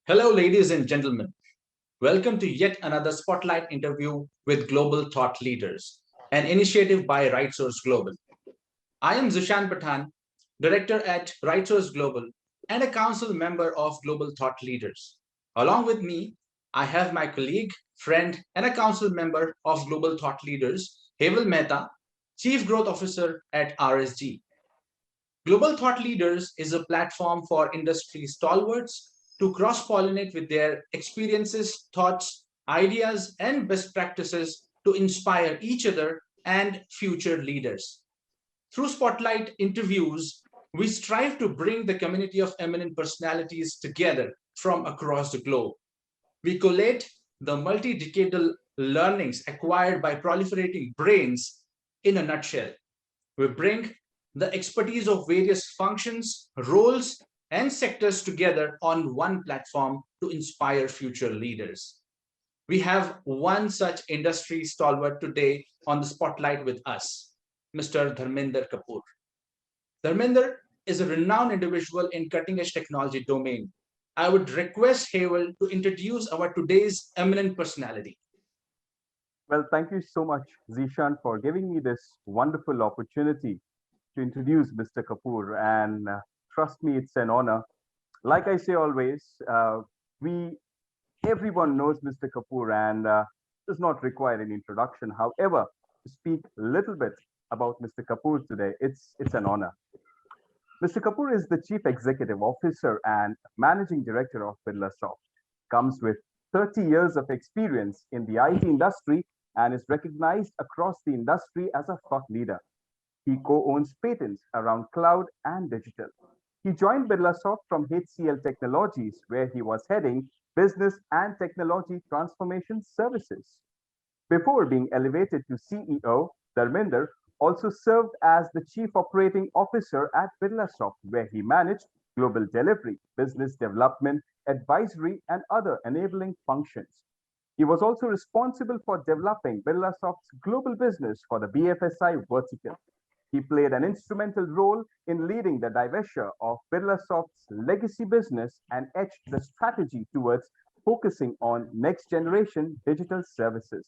Hello, ladies and gentlemen. Welcome to yet another spotlight interview with Global Thought Leaders, an initiative by RightSource Global. I am Zishan Pathan, director at RightSource Global and a council member of Global Thought Leaders. Along with me, I have my colleague, friend, and a council member of Global Thought Leaders, Heval Mehta, Chief Growth Officer at RSG. Global Thought Leaders is a platform for industry stalwarts to cross pollinate with their experiences, thoughts, ideas, and best practices to inspire each other and future leaders. Through spotlight interviews, we strive to bring the community of eminent personalities together from across the globe. We collate the multi decadal learnings acquired by proliferating brains in a nutshell. We bring the expertise of various functions, roles, and sectors together on one platform to inspire future leaders. We have one such industry stalwart today on the spotlight with us, Mr. Dharmender Kapoor. Dharmender is a renowned individual in cutting edge technology domain. I would request Havel to introduce our today's eminent personality. Well, thank you so much, Zishan, for giving me this wonderful opportunity to introduce Mr. Kapoor. And trust me, it's an honor. Like I say always, we everyone knows Mr. Kapoor and does not require an introduction. However, to speak a little bit about Mr. Kapoor today, it's an honor. Mr. Kapoor is the Chief Executive Officer and Managing Director of Birlasoft. Comes with 30 years of experience in the IT industry and is recognized across the industry as a thought leader. He co-owns patents around cloud and digital. He joined Birlasoft from HCL Technologies, where he was heading business and technology transformation services. Before being elevated to CEO, Dharmender also served as the Chief Operating Officer at Birlasoft, where he managed global delivery, business development, advisory, and other enabling functions. He was also responsible for developing Birlasoft's global business for the BFSI vertical. He played an instrumental role in leading the divesture of Birlasoft's legacy business and etched the strategy towards focusing on next generation digital services.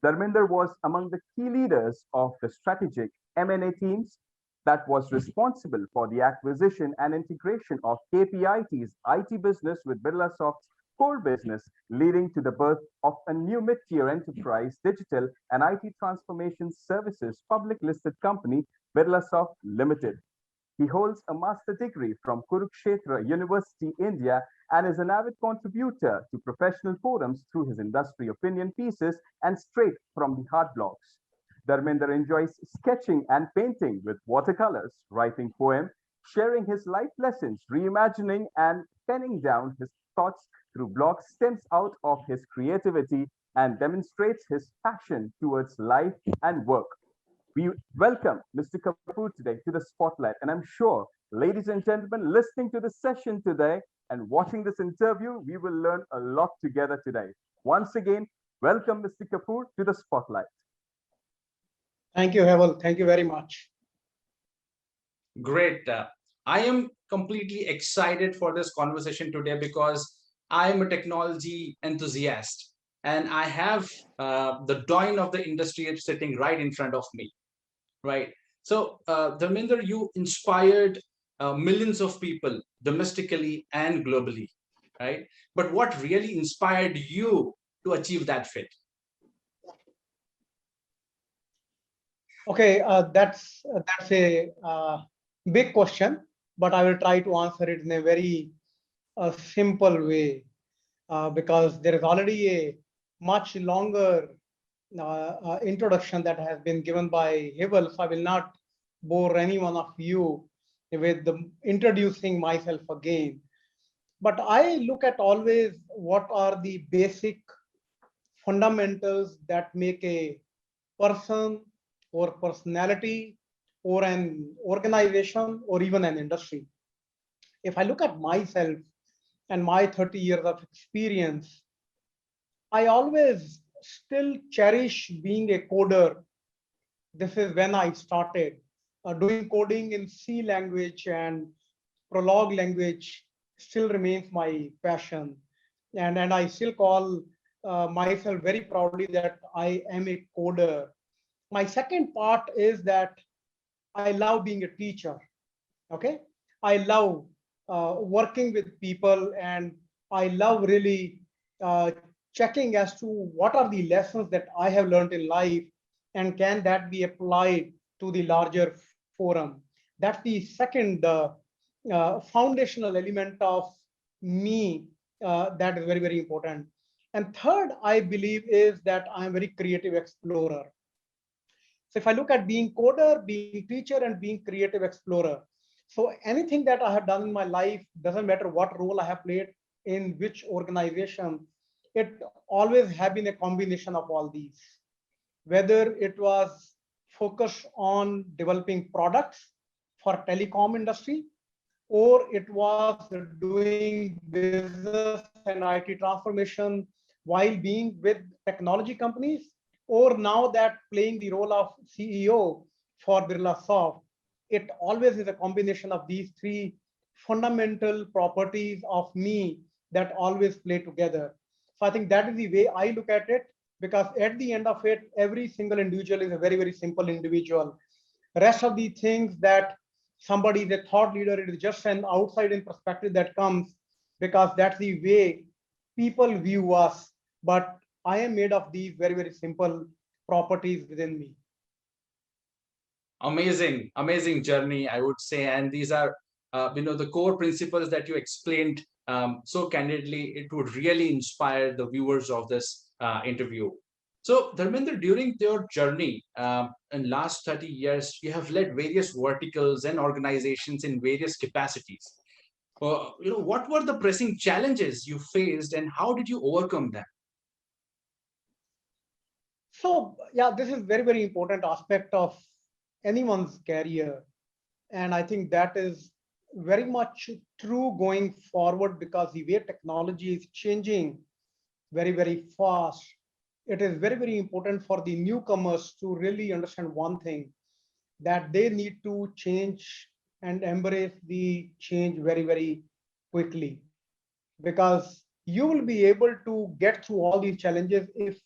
Dharmender was among the key leaders of the strategic M&A teams that was responsible for the acquisition and integration of KPIT's IT business with Birlasoft's core business, leading to the birth of a new mid-tier enterprise digital and IT transformation services public listed company, Birlasoft Limited. He holds a master degree from Kurukshetra University, India, and is an avid contributor to professional forums through his industry opinion pieces and straight from the hard blogs. Dharmender enjoys sketching and painting with watercolors, writing poems, sharing his life lessons, reimagining and penning down his thoughts through blogs stems out of his creativity and demonstrates his passion towards life and work. We welcome Mr. Kapoor today to the spotlight, and I'm sure, ladies and gentlemen, listening to this session today and watching this interview, we will learn a lot together today. Once again, welcome Mr. Kapoor to the spotlight. Thank you, Hevel. Thank you very much. Great. I am completely excited for this conversation today because I am a technology enthusiast and I have the doyen of the industry sitting right in front of me, right? So, Dharmender, you inspired millions of people domestically and globally, right? But what really inspired you to achieve that fit? Okay, that's a big question, but I will try to answer it in a very simple way because there is already a much longer introduction that has been given by Hevel, so I will not bore any one of you with introducing myself again. But I look at always what are the basic fundamentals that make a person or personality or an organization or even an industry. If I look at myself and my 30 years of experience, I always still cherish being a coder. This is when I started doing coding in C language and Prolog language still remains my passion, and I still call myself very proudly that I am a coder. My second part is that I love being a teacher. Okay, I love working with people, and I love really uh, checking as to what are the lessons that I have learned in life, and can that be applied to the larger forum. That's the second foundational element of me, that is very, very important. And third, I believe, is that I am very creative explorer. So if I look at being coder, being teacher, and being creative explorer, so anything that I have done in my life, doesn't matter what role I have played in which organization, it always have been a combination of all these. Whether it was focused on developing products for telecom industry, or it was doing business and IT transformation while being with technology companies, or now that playing the role of CEO for Birlasoft. It always is a combination of these three fundamental properties of me that always play together. So I think that is the way I look at it, because at the end of it, every single individual is a very, very simple individual. Rest of the things that somebody is a thought leader, it is just an outside in perspective that comes, because that's the way people view us. But I am made of these very, very simple properties within me. Amazing journey, I would say. And these are, the core principles that you explained so candidly. It would really inspire the viewers of this interview. So, Dharmender, during your journey in last 30 years, you have led various verticals and organizations in various capacities. What were the pressing challenges you faced, and how did you overcome them? So yeah, this is very, very important aspect of anyone's career. And I think that is very much true going forward, because the way technology is changing very, very fast, it is very, very important for the newcomers to really understand one thing, that they need to change and embrace the change very, very quickly, because you will be able to get through all these challenges if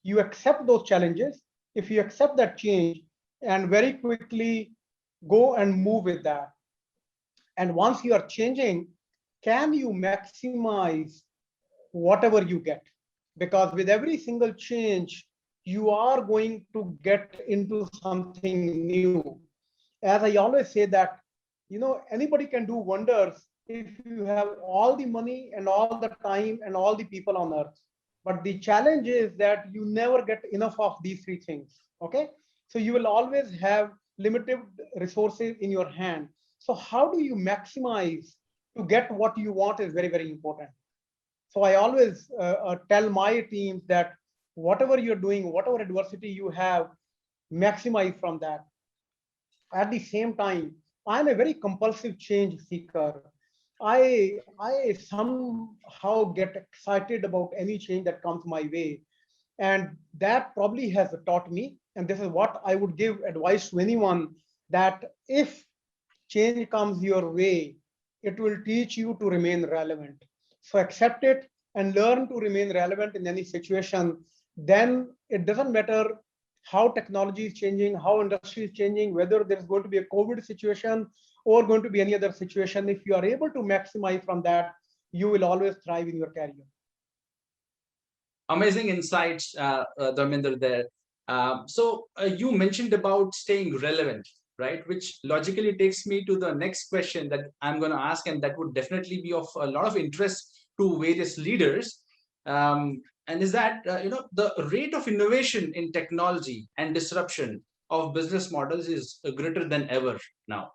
you accept those challenges, if you accept that change and very quickly go and move with that. And once you are changing, can you maximize whatever you get? Because with every single change, you are going to get into something new. As I always say that, anybody can do wonders if you have all the money and all the time and all the people on earth. But the challenge is that you never get enough of these three things. Okay. So you will always have limited resources in your hand. So how do you maximize to get what you want is very, very important. So I always tell my teams that whatever you're doing, whatever adversity you have, maximize from that. At the same time, I'm a very compulsive change seeker. I somehow get excited about any change that comes my way. And that probably has taught me, and this is what I would give advice to anyone, that if change comes your way, it will teach you to remain relevant. So accept it and learn to remain relevant in any situation. Then it doesn't matter how technology is changing, how industry is changing, whether there's going to be a COVID situation or going to be any other situation. If you are able to maximize from that, you will always thrive in your career. Amazing insights, Dharmender, there. You mentioned about staying relevant, right? Which logically takes me to the next question that I'm going to ask, and that would definitely be of a lot of interest to various leaders. And is that the rate of innovation in technology and disruption of business models is greater than ever now,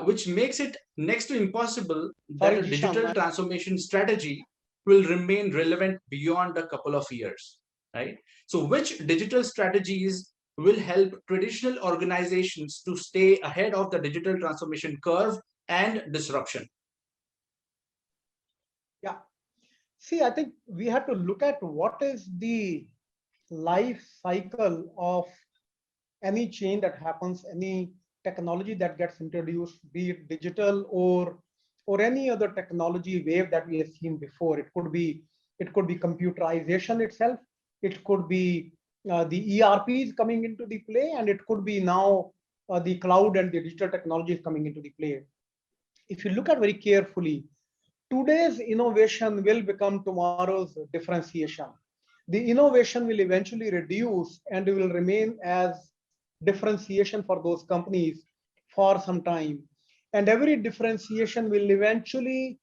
which makes it next to impossible that Sorry, a digital Jishan. transformation strategy will remain relevant beyond a couple of years, right? So, which digital strategies will help traditional organizations to stay ahead of the digital transformation curve and disruption? Yeah. See, I think we have to look at what is the life cycle of any change that happens, any technology that gets introduced, be it digital or or any other technology wave that we have seen before. It could be computerization itself. It could be the ERPs coming into the play, and it could be now the cloud and the digital technologies coming into the play. If you look at very carefully, today's innovation will become tomorrow's differentiation. The innovation will eventually reduce and will remain as differentiation for those companies for some time. And every differentiation will eventually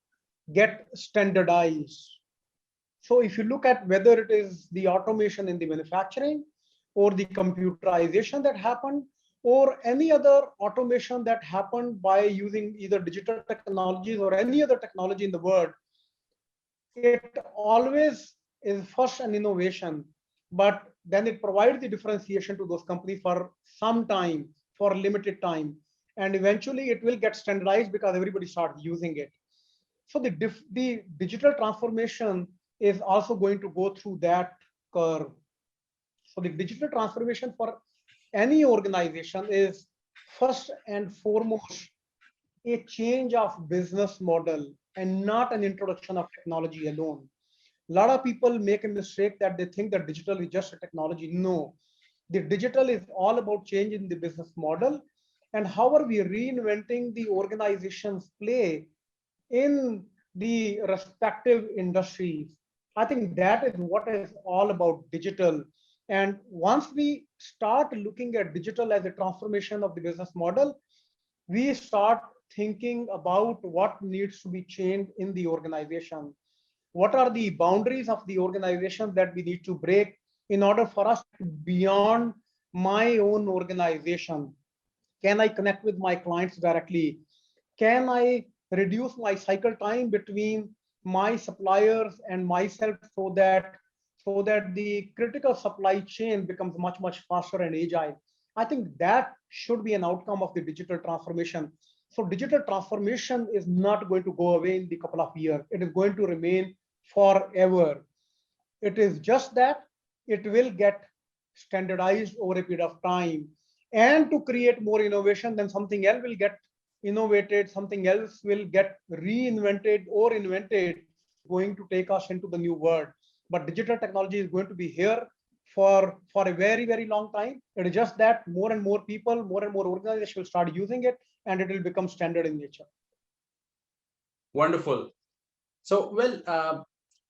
get standardized. So if you look at whether it is the automation in the manufacturing or the computerization that happened, or any other automation that happened by using either digital technologies or any other technology in the world, it always is first an innovation, but then it provides the differentiation to those companies for some time, for limited time, and eventually it will get standardized because everybody starts using it. So the digital transformation is also going to go through that curve. So the digital transformation for any organization is first and foremost a change of business model and not an introduction of technology alone. A lot of people make a mistake that they think that digital is just a technology. No, the digital is all about changing the business model and how are we reinventing the organization's play in the respective industries. I think that is what is all about digital. And once we start looking at digital as a transformation of the business model, we start thinking about what needs to be changed in the organization. What are the boundaries of the organization that we need to break in order for us to beyond my own organization? Can I connect with my clients directly? Can I reduce my cycle time between my suppliers and myself so that the critical supply chain becomes much faster and agile? I think that should be an outcome of the digital transformation. So digital transformation is not going to go away in the couple of years. It is going to remain forever. It is just that it will get standardized over a period of time. And to create more innovation, then something else will get innovated, something else will get reinvented or invented, going to take us into the new world. But digital technology is going to be here for a very long time. It is just that more and more people, more and more organizations will start using it, and it will become standard in nature. Wonderful. So, well,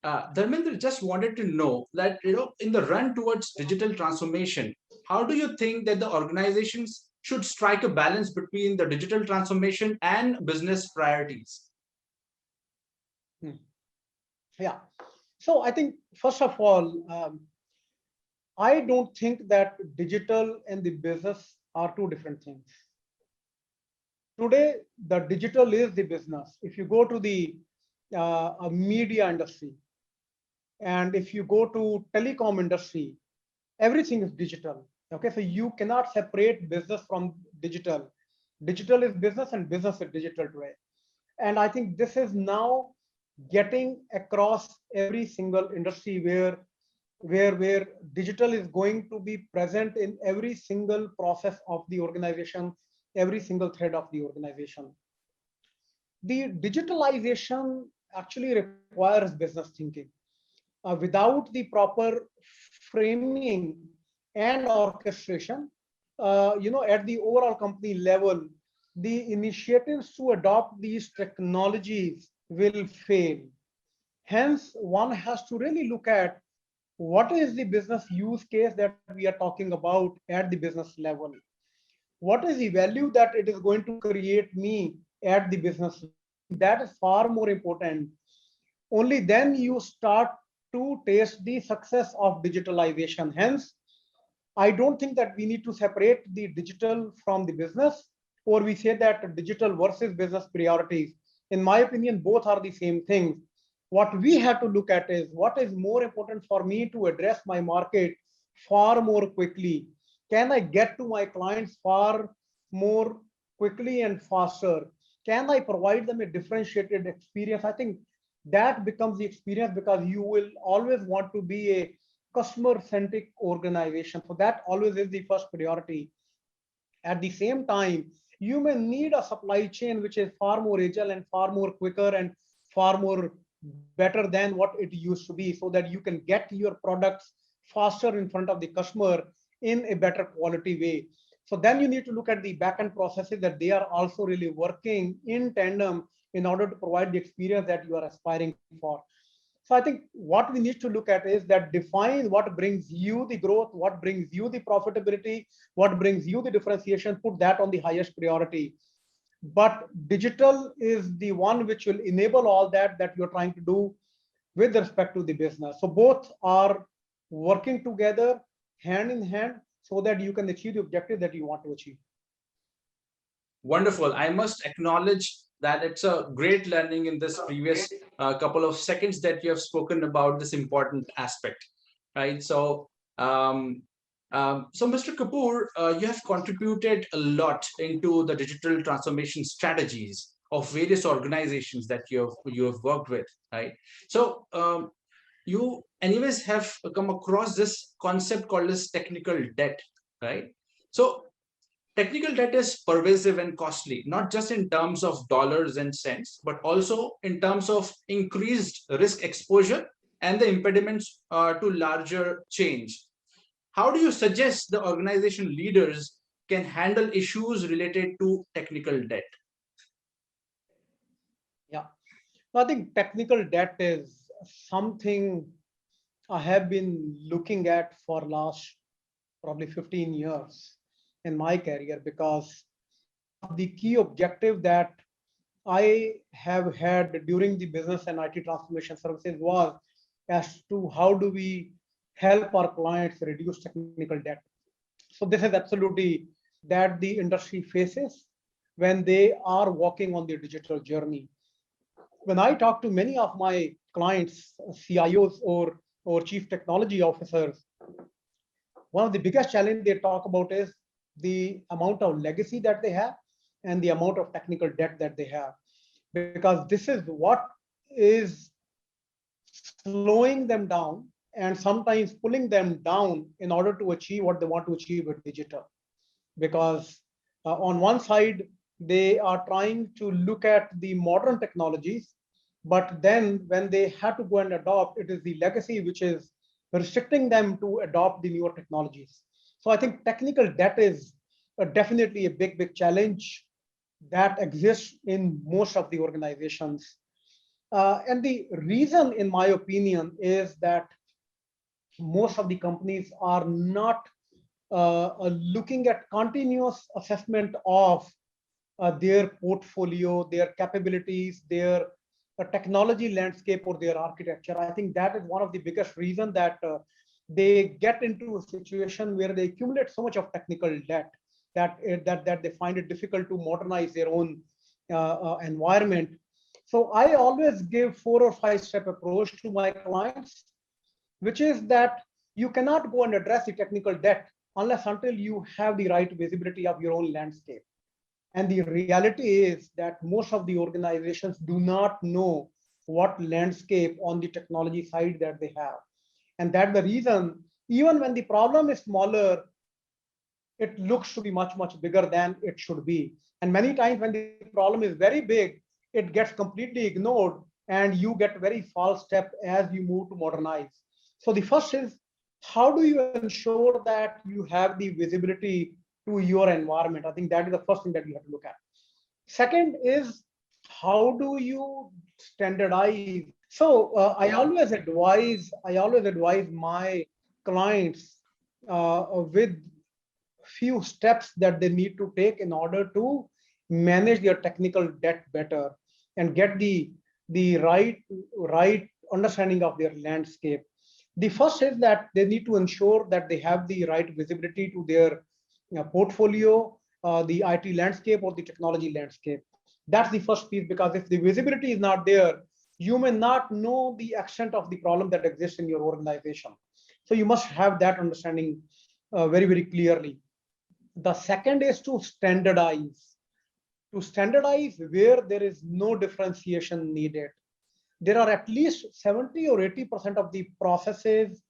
Dharmender, just wanted to know that, in the run towards digital transformation, how do you think that the organizations should strike a balance between the digital transformation and business priorities? Yeah. So I think, first of all, I don't think that digital and the business are two different things. Today, the digital is the business. If you go to the media industry, and if you go to telecom industry, everything is digital. Okay, so you cannot separate business from digital. Digital is business and business is digital today. And I think this is now getting across every single industry where digital is going to be present in every single process of the organization, every single thread of the organization. The digitalization actually requires business thinking. Without the proper framing and orchestration, at the overall company level, the initiatives to adopt these technologies will fail. Hence, one has to really look at what is the business use case that we are talking about at the business level. What is the value that it is going to create me at the business level? I think that is far more important. Only then you start to taste the success of digitalization. Hence, I don't think that we need to separate the digital from the business, or we say that digital versus business priorities. In my opinion, both are the same thing. What we have to look at is what is more important for me to address my market far more quickly. Can I get to my clients far more quickly and faster? Can I provide them a differentiated experience? I think that becomes the experience, because you will always want to be a customer-centric organization. So that always is the first priority. At the same time, you may need a supply chain which is far more agile and far more quicker and far more better than what it used to be, so that you can get your products faster in front of the customer in a better quality way. So then you need to look at the backend processes, that they are also really working in tandem in order to provide the experience that you are aspiring for. So I think what we need to look at is that define what brings you the growth, what brings you the profitability, what brings you the differentiation, put that on the highest priority. But digital is the one which will enable all that you're trying to do with respect to the business. So both are working together hand in hand so that you can achieve the objective that you want to achieve. Wonderful. I must acknowledge that it's a great learning in this previous couple of seconds that you have spoken about this important aspect, right? So, Mr. Kapoor, you have contributed a lot into the digital transformation strategies of various organizations that you have worked with, right? So, you anyways have come across this concept called as technical debt, right? So technical debt is pervasive and costly, not just in terms of dollars and cents, but also in terms of increased risk exposure and the impediments to larger change. How do you suggest the organization leaders can handle issues related to technical debt? Yeah, I think technical debt is something I have been looking at for last probably 15 years in my career, because one of the key objective that I have had during the business and IT transformation services was as to how do we help our clients reduce technical debt. So this is absolutely that the industry faces when they are walking on their digital journey. When I talk to many of my clients, CIOs or chief technology officers, one of the biggest challenge they talk about is the amount of legacy that they have and the amount of technical debt that they have, because this is what is slowing them down and sometimes pulling them down in order to achieve what they want to achieve with digital. Because on one side, they are trying to look at the modern technologies, but then when they have to go and adopt, it is the legacy which is restricting them to adopt the newer technologies. So I think technical debt is definitely a big challenge that exists in most of the organizations. And the reason, in my opinion, is that most of the companies are not looking at continuous assessment of their portfolio, their capabilities, their technology landscape, or their architecture. I think that is one of the biggest reasons that they get into a situation where they accumulate so much of technical debt that they find it difficult to modernize their own environment. So I always give 4 or 5 step approach to my clients, which is that you cannot go and address the technical debt unless until you have the right visibility of your own landscape. And the reality is that most of the organizations do not know what landscape on the technology side that they have. And that's the reason, even when the problem is smaller, it looks to be much bigger than it should be. And many times when the problem is very big, it gets completely ignored and you get very false step as you move to modernize. So the first is, how do you ensure that you have the visibility to your environment? I think that is the first thing that you have to look at. Second is, how do you standardize? So I always advise my clients with few steps that they need to take in order to manage their technical debt better and get the right understanding of their landscape. The first is that they need to ensure that they have the right visibility to their portfolio, the IT landscape or the technology landscape. That's the first piece, because if the visibility is not there, you may not know the extent of the problem that exists in your organization. So you must have that understanding very clearly. The second is to standardize. To standardize where there is no differentiation needed. There are at least 70 or 80% of the processes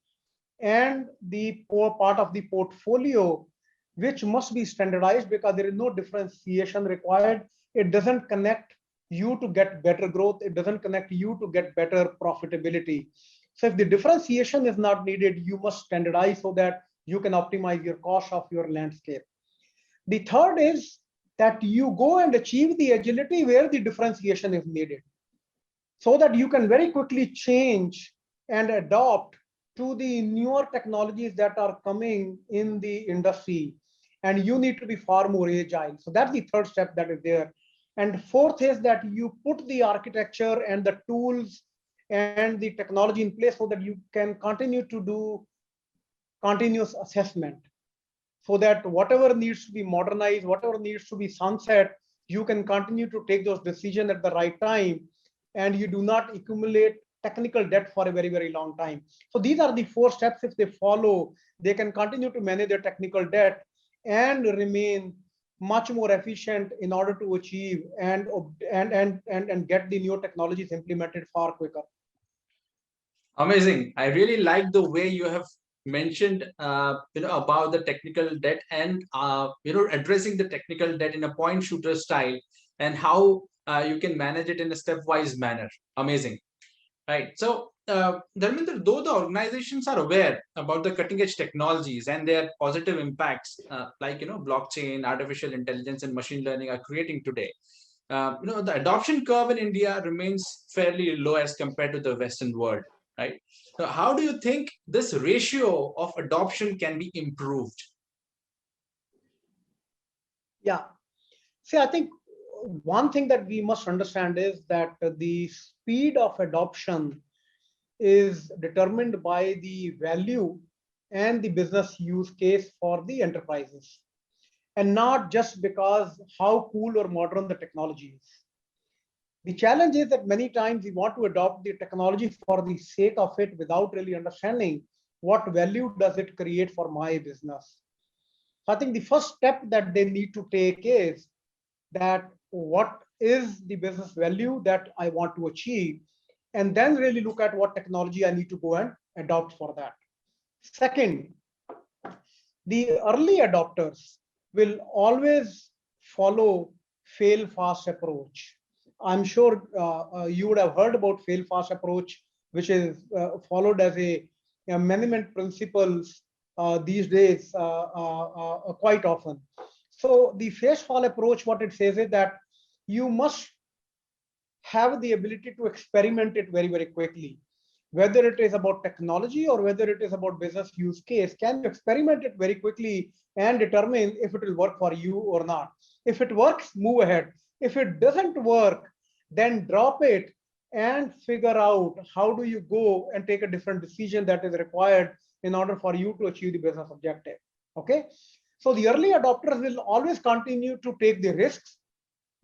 and the part of the portfolio which must be standardized because there is no differentiation required. It doesn't connect you to get better growth. It doesn't connect you to get better profitability. So if the differentiation is not needed, you must standardize so that you can optimize your cost of your landscape. The third is that you go and achieve the agility where the differentiation is needed, so that you can very quickly change and adopt to the newer technologies that are coming in the industry. And you need to be far more agile. So that's the third step that is there. And fourth is that you put the architecture and the tools and the technology in place so that you can continue to do continuous assessment, so that whatever needs to be modernized, whatever needs to be sunset, you can continue to take those decisions at the right time, and you do not accumulate technical debt for a very, very long time. So these are the four steps. If they follow, they can continue to manage their technical debt and remain much more efficient in order to achieve and get the new technologies implemented far quicker. Amazing. I really like the way you have mentioned, about the technical debt and, addressing the technical debt in a point shooter style, and how you can manage it in a stepwise manner. Amazing. Right. So, Dharmender, though the organizations are aware about the cutting edge technologies and their positive impacts, like, blockchain, artificial intelligence, and machine learning are creating today, the adoption curve in India remains fairly low as compared to the Western world, right? So, how do you think this ratio of adoption can be improved? Yeah. See, I think one thing that we must understand is that the speed of adoption is determined by the value and the business use case for the enterprises, and not just because how cool or modern the technology is. The challenge is that many times we want to adopt the technology for the sake of it without really understanding what value does it create for my business. So I think the first step that they need to take is that what is the business value that I want to achieve, and then really look at what technology I need to go and adopt for that. Second, the early adopters will always follow fail fast approach. I'm sure you would have heard about fail fast approach, which is followed as a management principles these days quite often. So the phase fall approach, what it says is that you must have the ability to experiment it very, very quickly. Whether it is about technology or whether it is about business use case, can you experiment it very quickly and determine if it will work for you or not? If it works, move ahead. If it doesn't work, then drop it and figure out how do you go and take a different decision that is required in order for you to achieve the business objective. Okay. So the early adopters will always continue to take the risks,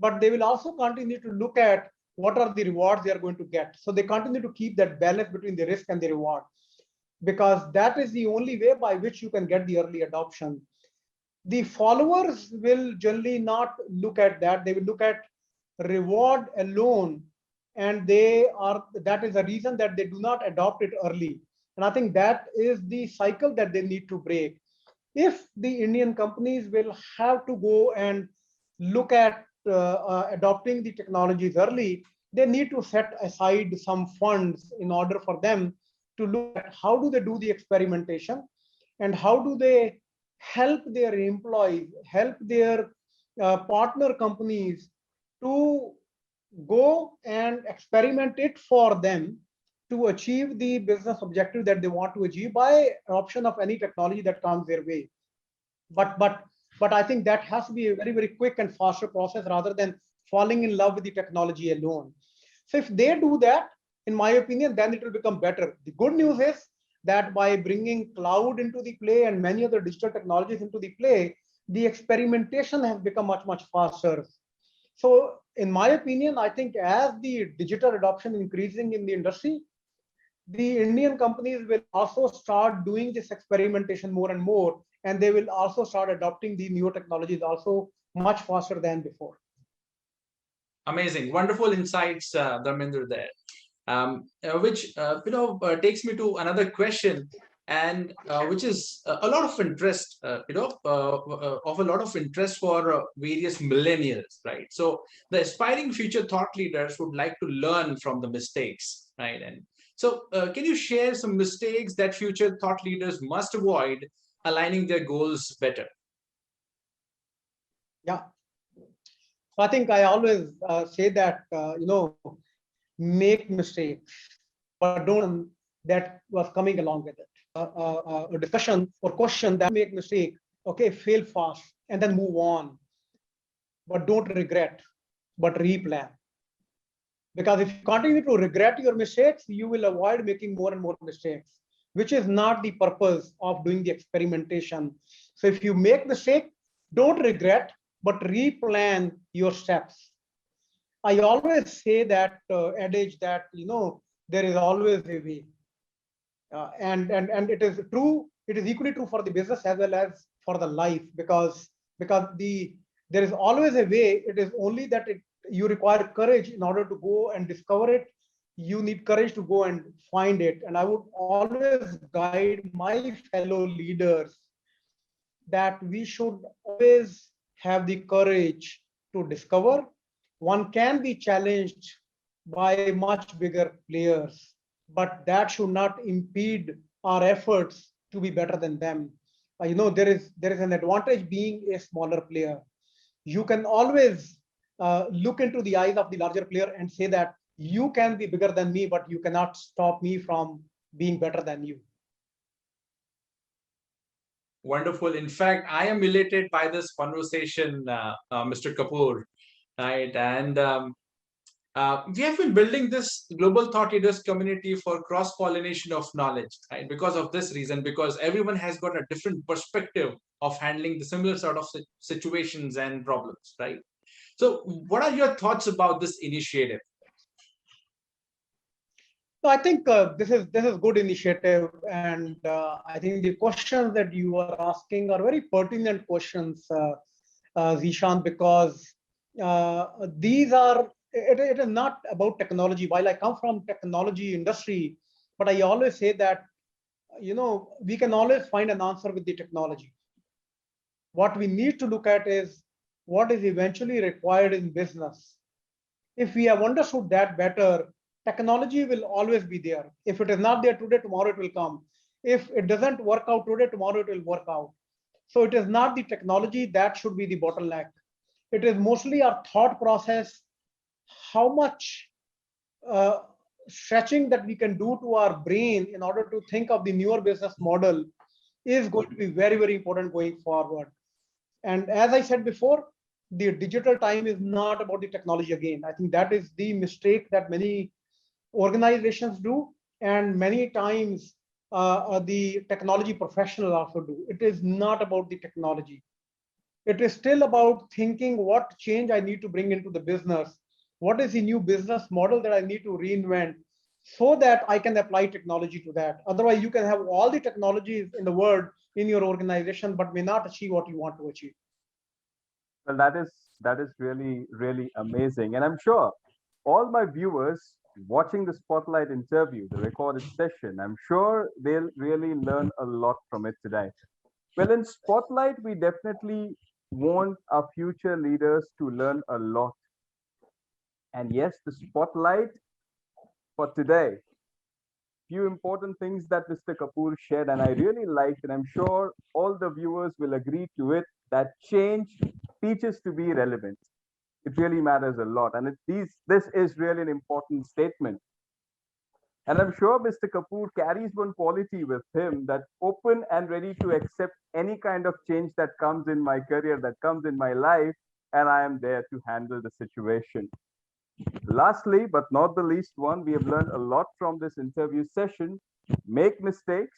but they will also continue to look at what are the rewards they are going to get. So they continue to keep that balance between the risk and the reward, because that is the only way by which you can get the early adoption. The followers will generally not look at that. They will look at reward alone, and that is the reason that they do not adopt it early. And I think that is the cycle that they need to break. If the Indian companies will have to go and look at adopting the technologies early, they need to set aside some funds in order for them to look at how do they do the experimentation, and how do they help their employees, help their partner companies to go and experiment it for them to achieve the business objective that they want to achieve by adoption of any technology that comes their way. But I think that has to be a very, very quick and faster process rather than falling in love with the technology alone. So if they do that, in my opinion, then it will become better. The good news is that by bringing cloud into the play and many other digital technologies into the play, the experimentation has become much, much faster. So in my opinion, I think as the digital adoption increasing in the industry, the Indian companies will also start doing this experimentation more and more, and they will also start adopting the new technologies also much faster than before. Amazing, wonderful insights, Dharmender, there. Which takes me to another question. and which is a lot of interest, of a lot of interest for various millennials, right? So the aspiring future thought leaders would like to learn from the mistakes, right? And so, can you share some mistakes that future thought leaders must avoid aligning their goals better? Yeah. So I think I always say that, make mistakes, but don't that was coming along with it. A discussion or question that make mistake, okay, fail fast and then move on, but don't regret, but replan. Because if you continue to regret your mistakes, you will avoid making more and more mistakes, which is not the purpose of doing the experimentation. So if you make mistake, don't regret, but replan your steps. I always say that adage that there is always a way, and it is true. It is equally true for the business as well as for the life, because there is always a way. It is only that you require courage in order to go and discover it. You need courage to go and find it. And I would always guide my fellow leaders that we should always have the courage to discover. One can be challenged by much bigger players, but that should not impede our efforts to be better than them. There is an advantage being a smaller player. You can always look into the eyes of the larger player and say that you can be bigger than me, but you cannot stop me from being better than you. Wonderful. In fact, I am elated by this conversation, Mr. Kapoor, right? And we have been building this global thought leaders community for cross pollination of knowledge, right? Because of this reason, because everyone has got a different perspective of handling the similar sort of situations and problems, right? So, what are your thoughts about this initiative? So I think this is good initiative, and I think the questions that you are asking are very pertinent questions, Zishan, because these are it is not about technology. While I come from technology industry, but I always say that we can always find an answer with the technology. What we need to look at is what is eventually required in business. If we have understood that better, technology will always be there. If it is not there today, tomorrow it will come. If it doesn't work out today, tomorrow it will work out. So it is not the technology that should be the bottleneck. It is mostly our thought process, how much uh, stretching that we can do to our brain in order to think of the newer business model is going to be very, very important going forward. And as I said before, the digital time is not about the technology again. I think that is the mistake that many organizations do, and many times the technology professionals also do. It is not about the technology. It is still about thinking what change I need to bring into the business. What is the new business model that I need to reinvent so that I can apply technology to that? Otherwise, you can have all the technologies in the world in your organization, but may not achieve what you want to achieve. Well, that is really, really amazing. And I'm sure all my viewers watching the Spotlight interview, the recorded session, I'm sure they'll really learn a lot from it today. Well, in Spotlight, we definitely want our future leaders to learn a lot. And yes, the Spotlight for today, few important things that Mr. Kapoor shared, and I really liked, and I'm sure all the viewers will agree to it, that change teaches to be relevant. It really matters a lot. And this is really an important statement. And I'm sure Mr. Kapoor carries one quality with him, that open and ready to accept any kind of change that comes in my career, that comes in my life, and I am there to handle the situation. Lastly, but not the least one, we have learned a lot from this interview session. Make mistakes,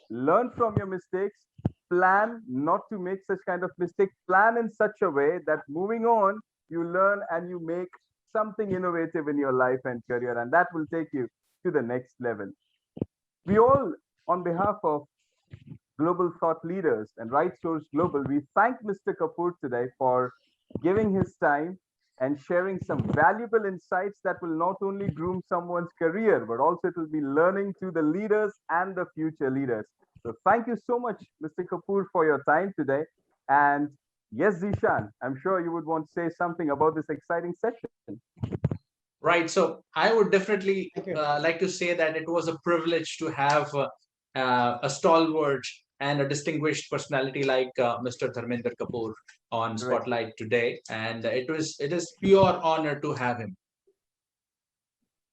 learn from your mistakes, plan not to make such kind of mistake, plan in such a way that moving on, you learn and you make something innovative in your life and career, and that will take you to the next level. We all, on behalf of Global Thought Leaders and Right Source Global, we thank Mr. Kapoor today for giving his time, and sharing some valuable insights that will not only groom someone's career, but also it will be learning to the leaders and the future leaders. So thank you so much, Mr. Kapoor, for your time today. And yes, Zishan, I'm sure you would want to say something about this exciting session. Right. So I would definitely Thank you. like to say that it was a privilege to have a stalwart and a distinguished personality like Mr. Dharmender Kapoor on Right. Spotlight today, and it is pure honor to have him.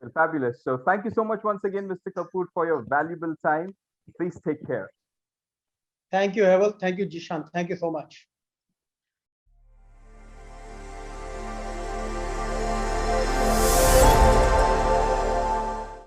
Well, fabulous. So thank you so much once again, Mr. Kapoor, for your valuable time. Please take care. Thank you, Hevel. Thank you, Jishan. Thank you so much.